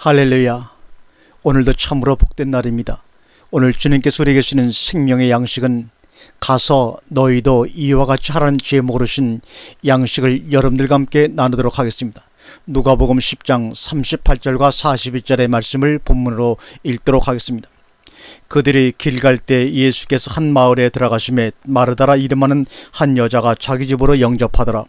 할렐루야. 오늘도 참으로 복된 날입니다. 오늘 주님께서 우리에게 주시는 생명의 양식은 가서 너희도 이와 같이 하라는 제목으로 주신 양식을 여러분들과 함께 나누도록 하겠습니다. 누가복음 10장 38절과 42절의 말씀을 본문으로 읽도록 하겠습니다. 그들이 길 갈 때 예수께서 한 마을에 들어가심에 마르다라 이름하는 한 여자가 자기 집으로 영접하더라.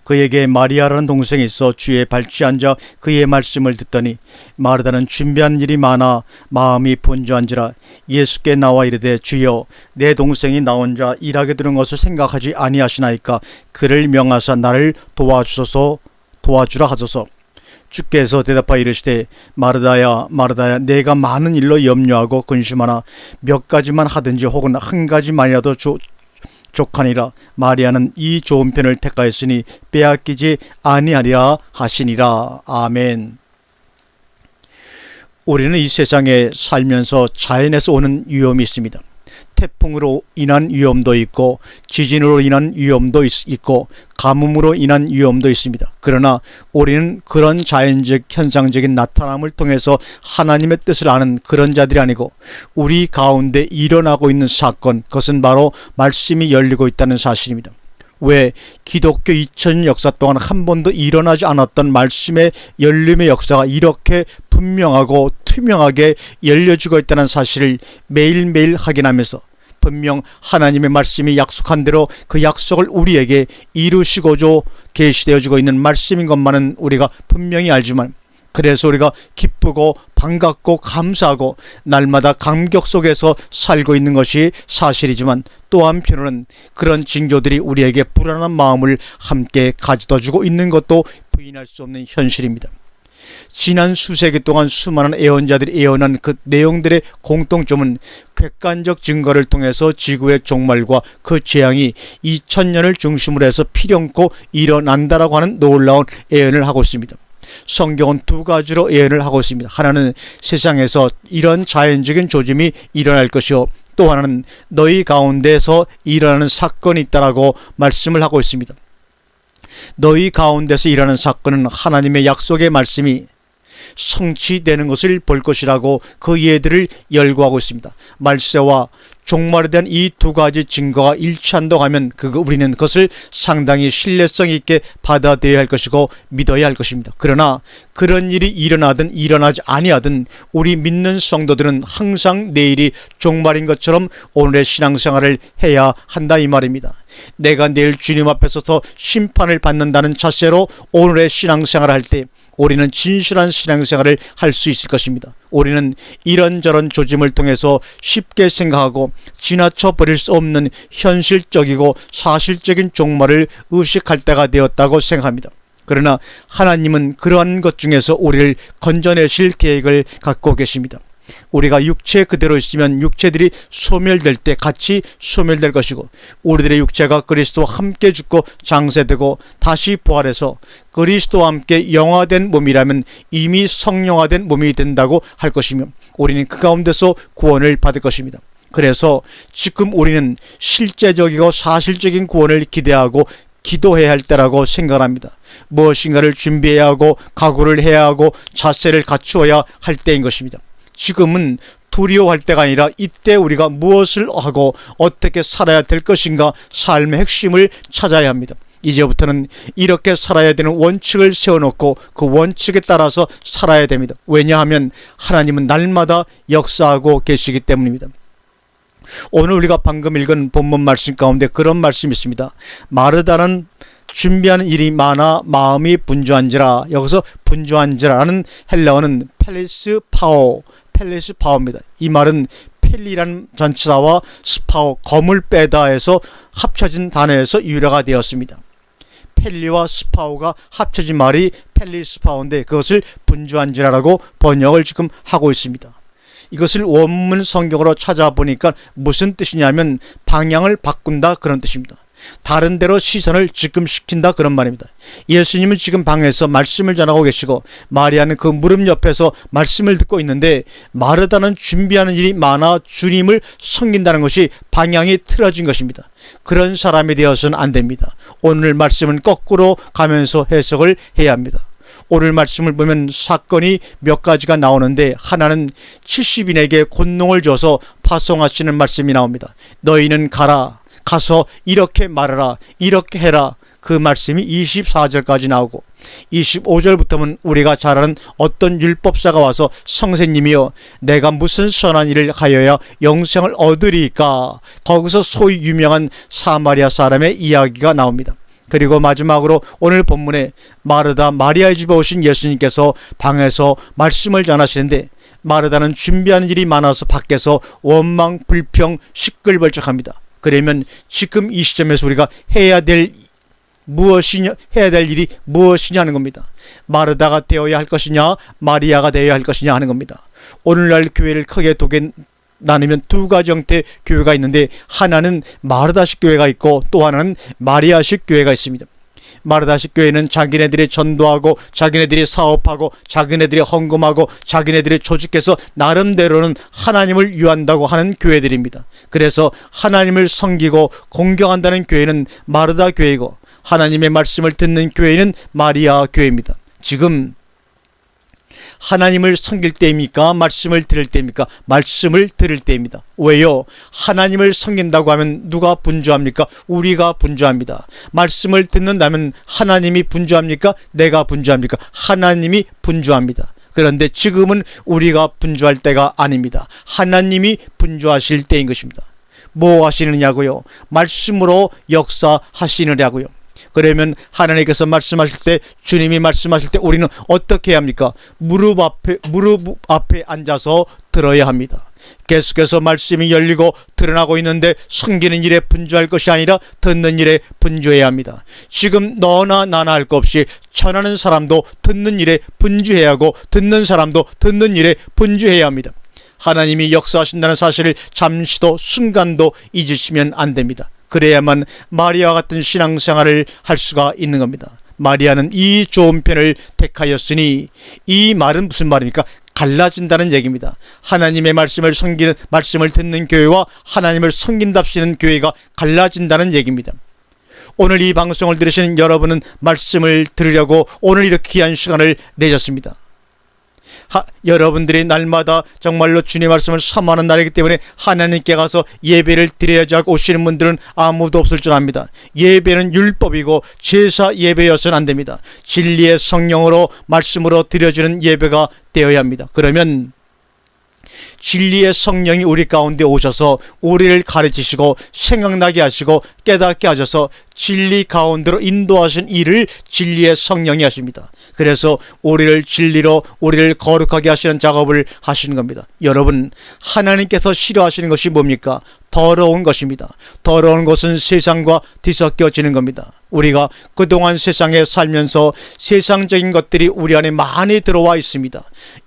그에게 마리아라는 동생이 있어 주의 발치에 앉아 그의 말씀을 듣더니 마르다는 준비한 일이 많아 마음이 분주한지라 예수께 나와 이르되 주여 내 동생이 나 혼자 일하게 두는 것을 생각하지 아니하시나이까 그를 명하사 나를 도와주라 하소서. 주께서 대답하여 이르시되 마르다야 마르다야 내가 많은 일로 염려하고 근심하나 몇 가지만 하든지 혹은 한 가지만이라도 족하니라. 마리아는 이 좋은 편을 택하였으니 빼앗기지 아니하리라 하시니라. 아멘. 우리는 이 세상에 살면서 자연에서 오는 위험이 있습니다. 태풍으로 인한 위험도 있고 지진으로 인한 위험도 있고 가뭄으로 인한 위험도 있습니다. 그러나 우리는 그런 자연적 현상적인 나타남을 통해서 하나님의 뜻을 아는 그런 자들이 아니고 우리 가운데 일어나고 있는 사건, 그것은 바로 말씀이 열리고 있다는 사실입니다. 왜 기독교 2000년 역사 동안 한 번도 일어나지 않았던 말씀의 열림의 역사가 이렇게 분명하고 투명하게 열려지고 있다는 사실을 매일매일 확인하면서 분명 하나님의 말씀이 약속한 대로 그 약속을 우리에게 이루시고자 계시되어지고 있는 말씀인 것만은 우리가 분명히 알지만, 그래서 우리가 기쁘고 반갑고 감사하고 날마다 감격 속에서 살고 있는 것이 사실이지만, 또 한편으로는 그런 징조들이 우리에게 불안한 마음을 함께 가져다 주고 있는 것도 부인할 수 없는 현실입니다. 지난 수세기 동안 수많은 예언자들이 예언한 그 내용들의 공통점은 객관적 증거를 통해서 지구의 종말과 그 재앙이 2000년을 중심으로 해서 필연코 일어난다라고 하는 놀라운 예언을 하고 있습니다. 성경은 두 가지로 예언을 하고 있습니다. 하나는 세상에서 이런 자연적인 조짐이 일어날 것이요, 또 하나는 너희 가운데서 일어나는 사건이 있다라고 말씀을 하고 있습니다. 너희 가운데서 일어나는 사건은 하나님의 약속의 말씀이 성취되는 것을 볼 것이라고 그 예들을 열거하고 있습니다. 말세와 종말에 대한 이 두 가지 증거가 일치한다고 하면 우리는 그것을 상당히 신뢰성 있게 받아들여야 할 것이고 믿어야 할 것입니다. 그러나 그런 일이 일어나든 일어나지 아니하든 우리 믿는 성도들은 항상 내일이 종말인 것처럼 오늘의 신앙생활을 해야 한다 이 말입니다. 내가 내일 주님 앞에 서서 심판을 받는다는 자세로 오늘의 신앙생활을 할 때 우리는 진실한 신앙생활을 할 수 있을 것입니다. 우리는 이런저런 조짐을 통해서 쉽게 생각하고 지나쳐 버릴 수 없는 현실적이고 사실적인 종말을 의식할 때가 되었다고 생각합니다. 그러나 하나님은 그러한 것 중에서 우리를 건져내실 계획을 갖고 계십니다. 우리가 육체 그대로 있으면 육체들이 소멸될 때 같이 소멸될 것이고, 우리들의 육체가 그리스도와 함께 죽고 장세되고 다시 부활해서 그리스도와 함께 영화된 몸이라면 이미 성령화된 몸이 된다고 할 것이며, 우리는 그 가운데서 구원을 받을 것입니다. 그래서 지금 우리는 실제적이고 사실적인 구원을 기대하고 기도해야 할 때라고 생각합니다. 무엇인가를 준비해야 하고 각오를 해야 하고 자세를 갖추어야 할 때인 것입니다. 지금은 두려워할 때가 아니라 이때 우리가 무엇을 하고 어떻게 살아야 될 것인가, 삶의 핵심을 찾아야 합니다. 이제부터는 이렇게 살아야 되는 원칙을 세워놓고 그 원칙에 따라서 살아야 됩니다. 왜냐하면 하나님은 날마다 역사하고 계시기 때문입니다. 오늘 우리가 방금 읽은 본문 말씀 가운데 그런 말씀이 있습니다. 마르다는 준비하는 일이 많아 마음이 분주한지라. 여기서 분주한지라는 헬라어는 펠리스파오입니다. 이 말은 펠리라는 전치사와 스파오, 검을 빼다 해서 합쳐진 단어에서 유래가 되었습니다. 펠리와 스파오가 합쳐진 말이 펠리스파오인데 그것을 분주한지라라고 번역을 지금 하고 있습니다. 이것을 원문 성경으로 찾아보니까 무슨 뜻이냐면 방향을 바꾼다 그런 뜻입니다. 다른 데로 시선을 지금시킨다 그런 말입니다. 예수님은 지금 방에서 말씀을 전하고 계시고 마리아는 그 무릎 옆에서 말씀을 듣고 있는데, 마르다는 준비하는 일이 많아 주님을 섬긴다는 것이 방향이 틀어진 것입니다. 그런 사람이 되어서는 안 됩니다. 오늘 말씀은 거꾸로 가면서 해석을 해야 합니다. 오늘 말씀을 보면 사건이 몇 가지가 나오는데, 하나는 70인에게 곤농을 줘서 파송하시는 말씀이 나옵니다. 너희는 가서 이렇게 말하라, 이렇게 해라. 그 말씀이 24절까지 나오고, 25절부터는 우리가 잘 아는 어떤 율법사가 와서 선생님이여 내가 무슨 선한 일을 하여야 영생을 얻으리까, 거기서 소위 유명한 사마리아 사람의 이야기가 나옵니다. 그리고 마지막으로 오늘 본문에 마르다 마리아의 집에 오신 예수님께서 방에서 말씀을 전하시는데, 마르다는 준비하는 일이 많아서 밖에서 원망, 불평, 시끌벅적합니다. 그러면 지금 이 시점에서 우리가 해야 될 일이 무엇이냐 하는 겁니다. 마르다가 되어야 할 것이냐, 마리아가 되어야 할 것이냐 하는 겁니다. 오늘날 교회를 크게 나누면 두 가지 형태의 교회가 있는데, 하나는 마르다식 교회가 있고 또 하나는 마리아식 교회가 있습니다. 마르다식 교회는 자기네들이 전도하고 자기네들이 사업하고 자기네들이 헌금하고 자기네들이 조직해서 나름대로는 하나님을 위한다고 하는 교회들입니다. 그래서 하나님을 섬기고 공경한다는 교회는 마르다 교회이고, 하나님의 말씀을 듣는 교회는 마리아 교회입니다. 지금 하나님을 섬길 때입니까? 말씀을 들을 때입니까? 말씀을 들을 때입니다. 왜요? 하나님을 섬긴다고 하면 누가 분주합니까? 우리가 분주합니다. 말씀을 듣는다면 하나님이 분주합니까? 내가 분주합니까? 하나님이 분주합니다. 그런데 지금은 우리가 분주할 때가 아닙니다. 하나님이 분주하실 때인 것입니다. 뭐 하시느냐고요? 말씀으로 역사하시느냐고요. 그러면 하나님께서 말씀하실 때, 주님이 말씀하실 때 우리는 어떻게 해야 합니까? 무릎 앞에 앉아서 들어야 합니다. 계속해서 말씀이 열리고 드러나고 있는데 섬기는 일에 분주할 것이 아니라 듣는 일에 분주해야 합니다. 지금 너나 나나 할 것 없이 전하는 사람도 듣는 일에 분주해야 하고, 듣는 사람도 듣는 일에 분주해야 합니다. 하나님이 역사하신다는 사실을 잠시도 순간도 잊으시면 안 됩니다. 그래야만 마리아와 같은 신앙생활을 할 수가 있는 겁니다. 마리아는 이 좋은 편을 택하였으니, 이 말은 무슨 말입니까? 갈라진다는 얘기입니다. 하나님의 말씀을 듣는 교회와 하나님을 섬긴답시는 교회가 갈라진다는 얘기입니다. 오늘 이 방송을 들으시는 여러분은 말씀을 들으려고 오늘 이렇게 귀한 시간을 내셨습니다. 여러분들이 날마다 정말로 주님의 말씀을 사모하는 날이기 때문에 하나님께 가서 예배를 드려야지 하고 오시는 분들은 아무도 없을 줄 압니다. 예배는 율법이고 제사 예배여서는 안 됩니다. 진리의 성령으로 말씀으로 드려지는 예배가 되어야 합니다. 그러면 진리의 성령이 우리 가운데 오셔서 우리를 가르치시고 생각나게 하시고 깨닫게 하셔서 진리 가운데로 인도하신 일을 진리의 성령이 하십니다. 그래서 우리를 진리로, 우리를 거룩하게 하시는 작업을 하시는 겁니다. 여러분, 하나님께서 싫어하시는 것이 뭡니까? 더러운 것입니다. 더러운 것은 세상과 뒤섞여지는 겁니다. 우리가 그동안 세상에 살면서 세상적인 것들이 우리 안에 많이 들어와 있습니다.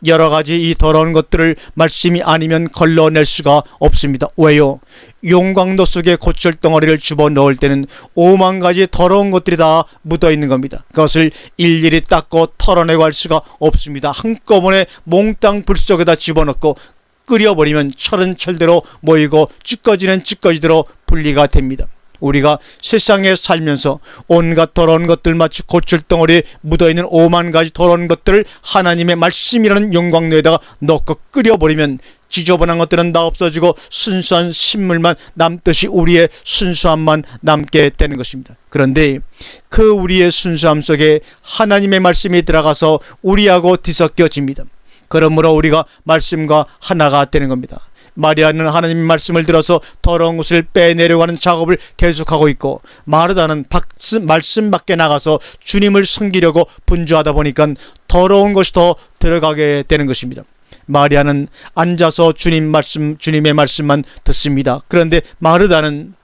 여러 가지 이 더러운 것들을 말씀이 아니면 걸러낼 수가 없습니다. 왜요? 용광로 속에 고철덩어리를 집어넣을 때는 5만 가지 더러운 것들이 다 묻어 있는 겁니다. 그것을 일일이 닦고 털어내고 할 수가 없습니다. 한꺼번에 몽땅 불 속에다 집어넣고 끓여버리면 철은 철대로 모이고 찌꺼지는 찌꺼지대로 분리가 됩니다. 우리가 세상에 살면서 온갖 더러운 것들, 마치 고철덩어리에 묻어있는 5만 가지 더러운 것들을 하나님의 말씀이라는 용광로에다가 넣고 끓여버리면 지저분한 것들은 다 없어지고 순수한 신물만 남듯이 우리의 순수함만 남게 되는 것입니다. 그런데 그 우리의 순수함 속에 하나님의 말씀이 들어가서 우리하고 뒤섞여집니다. 그러므로 우리가 말씀과 하나가 되는 겁니다. 마리아는 하나님의 말씀을 들어서 더러운 것을 빼내려고 하는 작업을 계속하고 있고, 마르다는 말씀 밖에 나가서 주님을 섬기려고 분주하다 보니까 더러운 것이 더 들어가게 되는 것입니다. 마리아는 앉아서 주님의 말씀만 듣습니다. 그런데 마르다는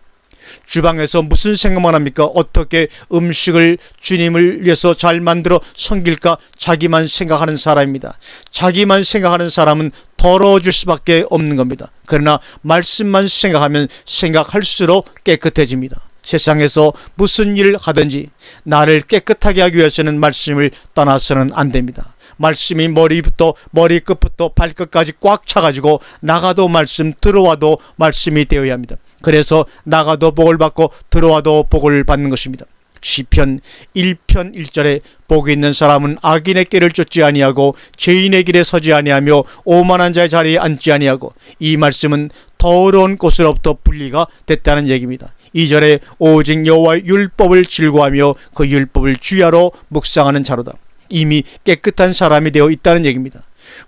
주방에서 무슨 생각만 합니까? 어떻게 음식을 주님을 위해서 잘 만들어 섬길까? 자기만 생각하는 사람입니다. 자기만 생각하는 사람은 더러워질 수밖에 없는 겁니다. 그러나 말씀만 생각하면 생각할수록 깨끗해집니다. 세상에서 무슨 일을 하든지 나를 깨끗하게 하기 위해서는 말씀을 떠나서는 안 됩니다. 말씀이 머리끝부터 발끝까지 꽉 차가지고 나가도 말씀, 들어와도 말씀이 되어야 합니다. 그래서 나가도 복을 받고 들어와도 복을 받는 것입니다. 시편 1편 1절에 복이 있는 사람은 악인의 길을 쫓지 아니하고 죄인의 길에 서지 아니하며 오만한 자의 자리에 앉지 아니하고, 이 말씀은 더러운 곳으로부터 분리가 됐다는 얘기입니다. 2절에 오직 여호와의 율법을 즐거워하며 그 율법을 주야로 묵상하는 자로다. 이미 깨끗한 사람이 되어 있다는 얘기입니다.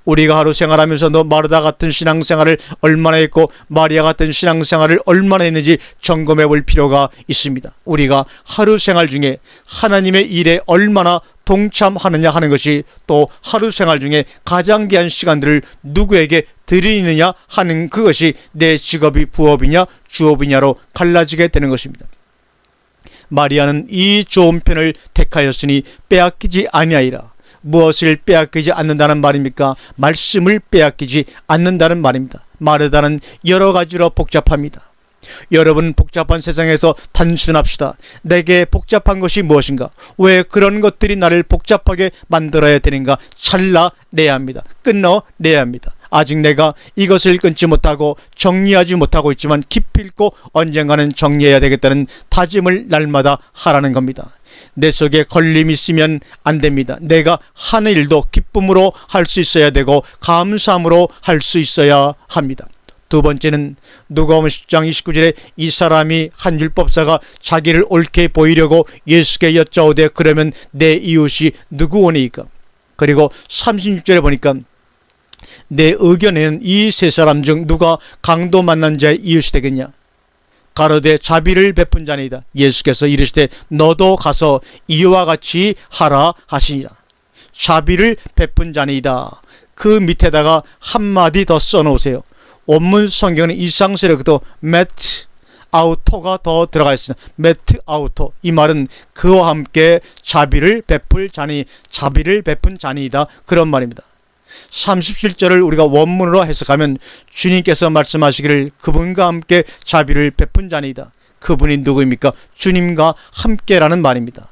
우리가 하루 생활하면서도 마르다 같은 신앙생활을 얼마나 했고 마리아 같은 신앙생활을 얼마나 했는지 점검해 볼 필요가 있습니다. 우리가 하루 생활 중에 하나님의 일에 얼마나 동참하느냐 하는 것이, 또 하루 생활 중에 가장 귀한 시간들을 누구에게 드리느냐 하는 그것이 내 직업이 부업이냐 주업이냐로 갈라지게 되는 것입니다. 마리아는 이 좋은 편을 택하였으니 빼앗기지 아니하리라. 무엇을 빼앗기지 않는다는 말입니까? 말씀을 빼앗기지 않는다는 말입니다. 마르다는 여러 가지로 복잡합니다. 여러분, 복잡한 세상에서 단순합시다. 내게 복잡한 것이 무엇인가? 왜 그런 것들이 나를 복잡하게 만들어야 되는가? 잘라내야 합니다. 끊어내야 합니다. 아직 내가 이것을 끊지 못하고 정리하지 못하고 있지만 기필코 언젠가는 정리해야 되겠다는 다짐을 날마다 하라는 겁니다. 내 속에 걸림이 있으면 안 됩니다. 내가 하는 일도 기쁨으로 할 수 있어야 되고 감사함으로 할 수 있어야 합니다. 두 번째는 누가복음 10장 29절에 이 사람이 한 율법사가 자기를 옳게 보이려고 예수께 여짜오되 그러면 내 이웃이 누구오니까? 그리고 36절에 보니까 내 의견에는 이 세 사람 중 누가 강도 만난 자의 이웃이 되겠냐? 가로되 자비를 베푼 자니이다. 예수께서 이르시되 너도 가서 이와 같이 하라 하시니라. 자비를 베푼 자니이다. 그 밑에다가 한마디 더 써놓으세요. 원문 성경은 이상스럽게도 매트 아우토가 더 들어가 있습니다. 매트 아우토. 이 말은 그와 함께 자비를 베풀 자니, 자비를 베푼 자니이다, 그런 말입니다. 37절을 우리가 원문으로 해석하면 주님께서 말씀하시기를 그분과 함께 자비를 베푼 자니이다. 그분이 누구입니까? 주님과 함께라는 말입니다.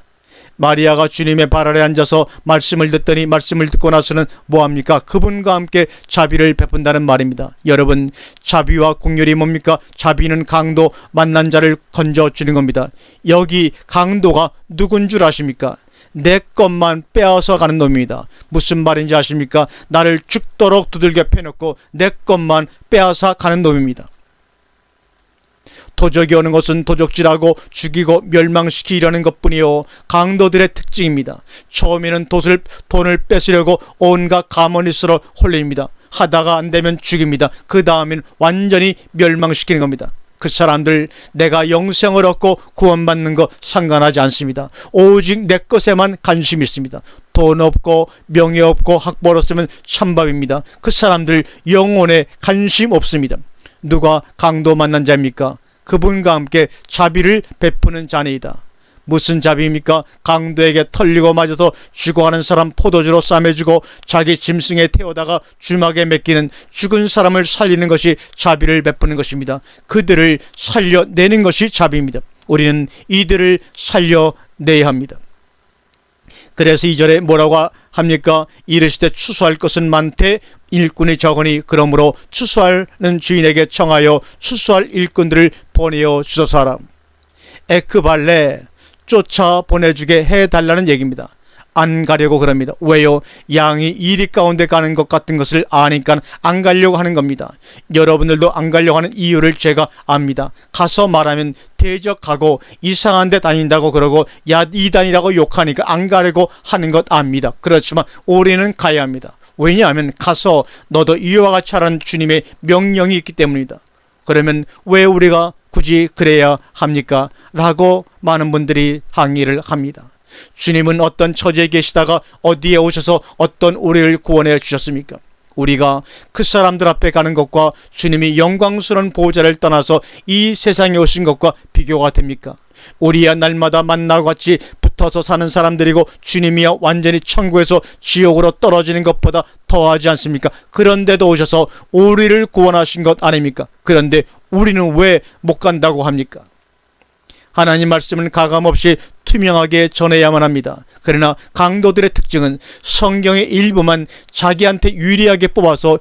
마리아가 주님의 발 아래 앉아서 말씀을 듣더니 말씀을 듣고 나서는 뭐합니까? 그분과 함께 자비를 베푼다는 말입니다. 여러분, 자비와 긍휼이 뭡니까? 자비는 강도 만난 자를 건져주는 겁니다. 여기 강도가 누군 줄 아십니까? 내 것만 빼앗아 가는 놈입니다. 무슨 말인지 아십니까? 나를 죽도록 두들겨 패놓고 내 것만 빼앗아 가는 놈입니다. 도적이 오는 것은 도적질하고 죽이고 멸망시키려는 것뿐이요, 강도들의 특징입니다. 처음에는 돈을 뺏으려고 온갖 가머니스로 홀립니다. 하다가 안되면 죽입니다. 그 다음엔 완전히 멸망시키는 겁니다. 그 사람들 내가 영생을 얻고 구원받는 거 상관하지 않습니다. 오직 내 것에만 관심이 있습니다. 돈 없고 명예 없고 학벌 없으면 찬밥입니다. 그 사람들 영혼에 관심 없습니다. 누가 강도 만난 자입니까? 그분과 함께 자비를 베푸는 자니이다. 무슨 자비입니까? 강도에게 털리고 맞아서 죽어가는 사람 포도주로 싸매주고 자기 짐승에 태우다가 주막에 맡기는 죽은 사람을 살리는 것이 자비를 베푸는 것입니다. 그들을 살려내는 것이 자비입니다. 우리는 이들을 살려내야 합니다. 그래서 2절에 뭐라고 합니까? 이르시되 추수할 것은 많되 일꾼이 적으니 그러므로 추수하는 주인에게 청하여 추수할 일꾼들을 보내어 주소서 하라. 에크발레, 쫓아 보내주게 해달라는 얘기입니다. 안 가려고 그럽니다. 왜요? 양이 이리 가운데 가는 것 같은 것을 아니까 안 가려고 하는 겁니다. 여러분들도 안 가려고 하는 이유를 제가 압니다. 가서 말하면 대적하고 이상한 데 다닌다고 그러고 이단이라고 욕하니까 안 가려고 하는 것 압니다. 그렇지만 우리는 가야 합니다. 왜냐하면 가서 너도 이와 같이 하라는 주님의 명령이 있기 때문이다. 그러면 왜 우리가 굳이 그래야 합니까? 라고 많은 분들이 항의를 합니다. 주님은 어떤 처지에 계시다가 어디에 오셔서 어떤 우리를 구원해 주셨습니까? 우리가 그 사람들 앞에 가는 것과 주님이 영광스러운 보호자를 떠나서 이 세상에 오신 것과 비교가 됩니까? 우리야 날마다 만나고 같이 붙어서 사는 사람들이고 주님이야 완전히 천국에서 지옥으로 떨어지는 것보다 더하지 않습니까? 그런데도 오셔서 우리를 구원하신 것 아닙니까? 그런데 우리는 왜 못 간다고 합니까? 하나님 말씀은 가감없이 투명하게 전해야만 합니다. 그러나 강도들의 특징은 성경의 일부만 자기한테 유리하게 뽑아서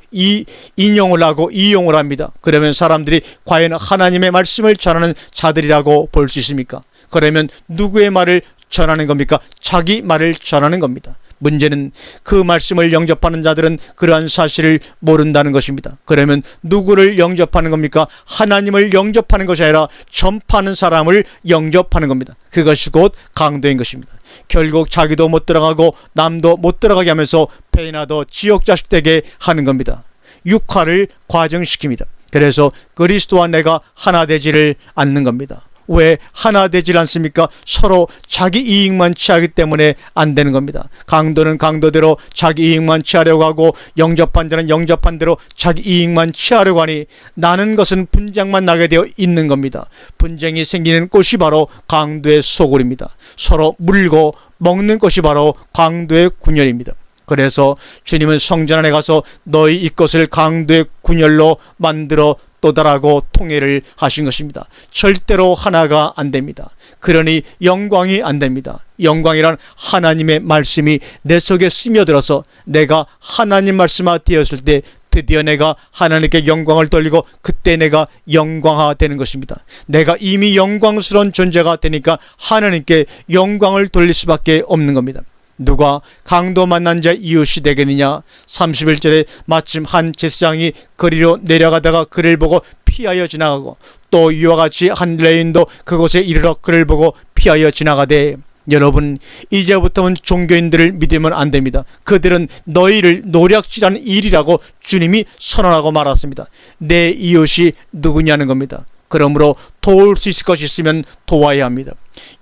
인용을 하고 이용을 합니다. 그러면 사람들이 과연 하나님의 말씀을 전하는 자들이라고 볼 수 있습니까? 그러면 누구의 말을 전하는 겁니까? 자기 말을 전하는 겁니다. 문제는 그 말씀을 영접하는 자들은 그러한 사실을 모른다는 것입니다. 그러면 누구를 영접하는 겁니까? 하나님을 영접하는 것이 아니라 전파하는 사람을 영접하는 겁니다. 그것이 곧 강도인 것입니다. 결국 자기도 못 들어가고 남도 못 들어가게 하면서 배나도 지옥 자식 되게 하는 겁니다. 육화를 과정시킵니다. 그래서 그리스도와 내가 하나 되지를 않는 겁니다. 왜 하나 되질 않습니까? 서로 자기 이익만 취하기 때문에 안 되는 겁니다. 강도는 강도대로 자기 이익만 취하려고 하고 영접한 자는 영접한 대로 자기 이익만 취하려고 하니 나는 것은 분쟁만 나게 되어 있는 겁니다. 분쟁이 생기는 곳이 바로 강도의 소굴입니다. 서로 물고 먹는 것이 바로 강도의 군열입니다. 그래서 주님은 성전 안에 가서 너희 이것을 강도의 군열로 만들어 또다라고 통일을 하신 것입니다. 절대로 하나가 안 됩니다. 그러니 영광이 안 됩니다. 영광이란 하나님의 말씀이 내 속에 스며들어서 내가 하나님 말씀화 되었을 때 드디어 내가 하나님께 영광을 돌리고 그때 내가 영광화 되는 것입니다. 내가 이미 영광스러운 존재가 되니까 하나님께 영광을 돌릴 수밖에 없는 겁니다. 누가 강도 만난 자 이웃이 되겠느냐? 31절에 마침 한 제사장이 거리로 내려가다가 그를 보고 피하여 지나가고 또 이와 같이 한 레인도 그곳에 이르러 그를 보고 피하여 지나가되 여러분 이제부터는 종교인들을 믿으면 안 됩니다. 그들은 너희를 노략질하는 일이라고 주님이 선언하고 말았습니다. 내 이웃이 누구냐는 겁니다. 그러므로 도울 수 있을 것이 있으면 도와야 합니다.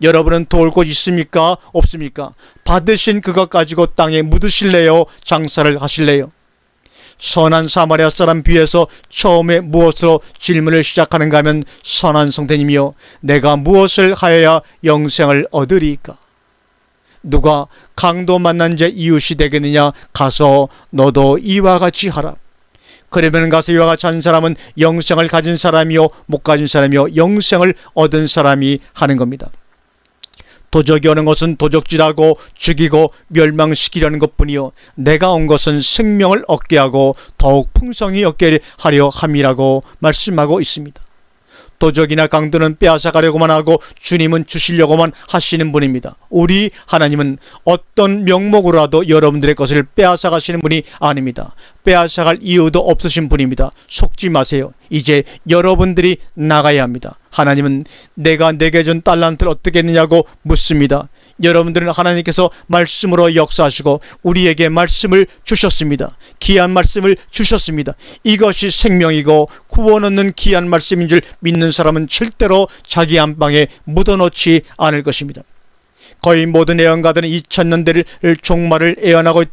여러분은 도울 곳 있습니까? 없습니까? 받으신 그것 가지고 땅에 묻으실래요? 장사를 하실래요? 선한 사마리아 사람 비유에서 처음에 무엇으로 질문을 시작하는가 하면 선한 성도님이여 내가 무엇을 하여야 영생을 얻으리까? 누가 강도 만난 자 이웃이 되겠느냐? 가서 너도 이와 같이 하라. 그러면 가서 이와 같이 한 사람은 영생을 가진 사람이요 못 가진 사람이요 영생을 얻은 사람이 하는 겁니다. 도적이 오는 것은 도적질하고 죽이고 멸망시키려는 것뿐이요 내가 온 것은 생명을 얻게 하고 더욱 풍성히 얻게 하려 함이라고 말씀하고 있습니다. 도적이나 강도는 빼앗아가려고만 하고 주님은 주시려고만 하시는 분입니다. 우리 하나님은 어떤 명목으로라도 여러분들의 것을 빼앗아가시는 분이 아닙니다. 빼앗아갈 이유도 없으신 분입니다. 속지 마세요. 이제 여러분들이 나가야 합니다. 하나님은 내가 내게 준 달란트를 어떻게 했느냐고 묻습니다. 여러분들은 하나님께서 말씀으로 역사하시고 우리에게 말씀을 주셨습니다. 귀한 말씀을 주셨습니다. 이것이 생명이고 구원 얻는 귀한 말씀인 줄 믿는 사람은 절대로 자기 안방에 묻어놓지 않을 것입니다. 거의 모든 애언가들은 2000년대를 종말을 애언하고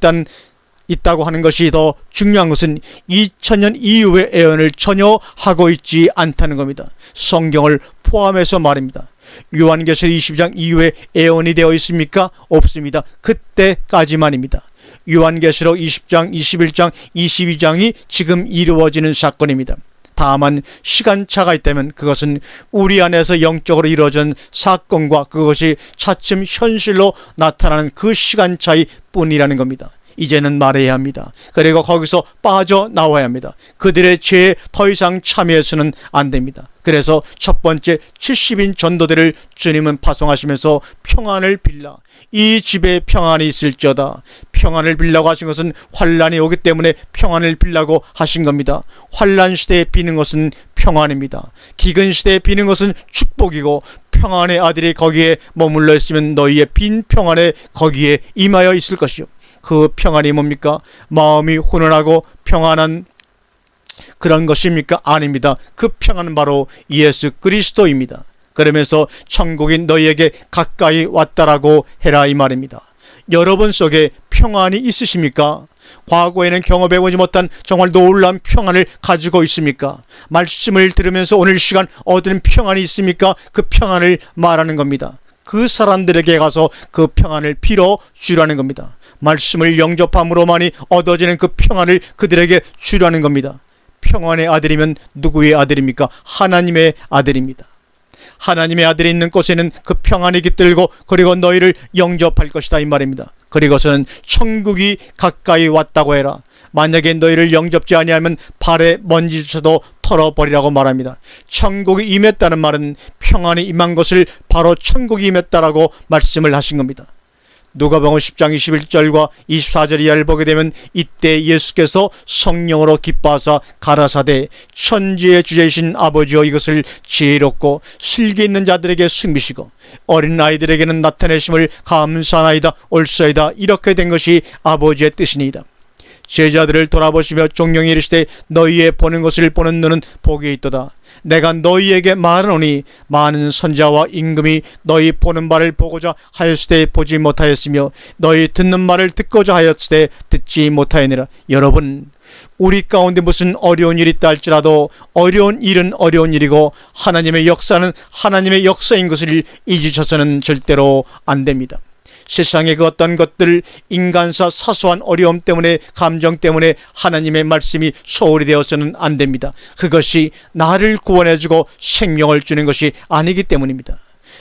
있다고 하는 것이 더 중요한 것은 2000년 이후의 애언을 전혀 하고 있지 않다는 겁니다. 성경을 포함해서 말입니다. 요한계시록 22장 이후에 애언이 되어 있습니까? 없습니다. 그때까지만입니다. 요한계시록 20장, 21장, 22장이 지금 이루어지는 사건입니다. 다만 시간차가 있다면 그것은 우리 안에서 영적으로 이루어진 사건과 그것이 차츰 현실로 나타나는 그 시간차이 뿐이라는 겁니다. 이제는 말해야 합니다. 그리고 거기서 빠져나와야 합니다. 그들의 죄에 더 이상 참여해서는 안 됩니다. 그래서 첫 번째 70인 전도대를 주님은 파송하시면서 평안을 빌라. 이 집에 평안이 있을지어다. 평안을 빌라고 하신 것은 환란이 오기 때문에 평안을 빌라고 하신 겁니다. 환란 시대에 비는 것은 평안입니다. 기근 시대에 비는 것은 축복이고 평안의 아들이 거기에 머물러 있으면 너희의 빈 평안에 거기에 임하여 있을 것이요. 그 평안이 뭡니까? 마음이 훈훈하고 평안한 그런 것입니까? 아닙니다. 그 평안은 바로 예수 그리스도입니다. 그러면서 천국이 너희에게 가까이 왔다라고 해라 이 말입니다. 여러분 속에 평안이 있으십니까? 과거에는 경험해보지 못한 정말 놀라운 평안을 가지고 있습니까? 말씀을 들으면서 오늘 시간 얻은 평안이 있습니까? 그 평안을 말하는 겁니다. 그 사람들에게 가서 그 평안을 빌어주라는 겁니다. 말씀을 영접함으로만이 얻어지는 그 평안을 그들에게 주라는 겁니다. 평안의 아들이면 누구의 아들입니까? 하나님의 아들입니다. 하나님의 아들이 있는 곳에는 그 평안이 깃들고 그리고 너희를 영접할 것이다 이 말입니다. 그리고서는 천국이 가까이 왔다고 해라. 만약에 너희를 영접지 아니하면 발에 먼지조차도 털어버리라고 말합니다. 천국이 임했다는 말은 평안이 임한 것을 바로 천국이 임했다라고 말씀을 하신 겁니다. 누가복음 10장 21절과 24절 이하를 보게 되면 이때 예수께서 성령으로 기뻐하사 가라사대 천지의 주제이신 아버지여 이것을 지혜롭고 실기 있는 자들에게 숨기시고 어린 아이들에게는 나타내심을 감사하나이다 올소이다 이렇게 된 것이 아버지의 뜻이니이다. 제자들을 돌아보시며 종용이 이르시되 너희의 보는 것을 보는 눈은 복이 있도다. 내가 너희에게 말하노니 많은 선자와 임금이 너희 보는 바를 보고자 하였을 때 보지 못하였으며 너희 듣는 말을 듣고자 하였을 때 듣지 못하였느니라. 여러분, 우리 가운데 무슨 어려운 일이 있다 할지라도 어려운 일은 어려운 일이고 하나님의 역사는 하나님의 역사인 것을 잊으셔서는 절대로 안 됩니다. 세상의 그 어떤 것들, 인간사 사소한 어려움 때문에, 감정 때문에 하나님의 말씀이 소홀히 되어서는 안 됩니다. 그것이 나를 구원해주고 생명을 주는 것이 아니기 때문입니다.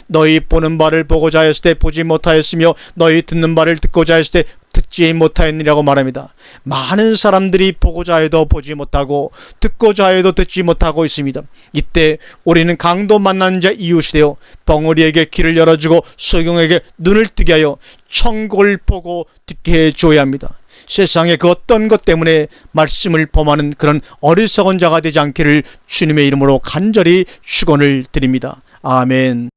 너희 보는 바를 보고자 하였을 때 보지 못하였으며 너희 듣는 바를 듣고자 하였을 때 듣지 못하였느라고 말합니다. 많은 사람들이 보고자 해도 보지 못하고 듣고자 해도 듣지 못하고 있습니다. 이때 우리는 강도 만난 자 이웃이 되어 벙어리에게 길을 열어주고 소경에게 눈을 뜨게 하여 천국을 보고 듣게 해줘야 합니다. 세상의 그 어떤 것 때문에 말씀을 범하는 그런 어리석은 자가 되지 않기를 주님의 이름으로 간절히 축원을 드립니다. 아멘.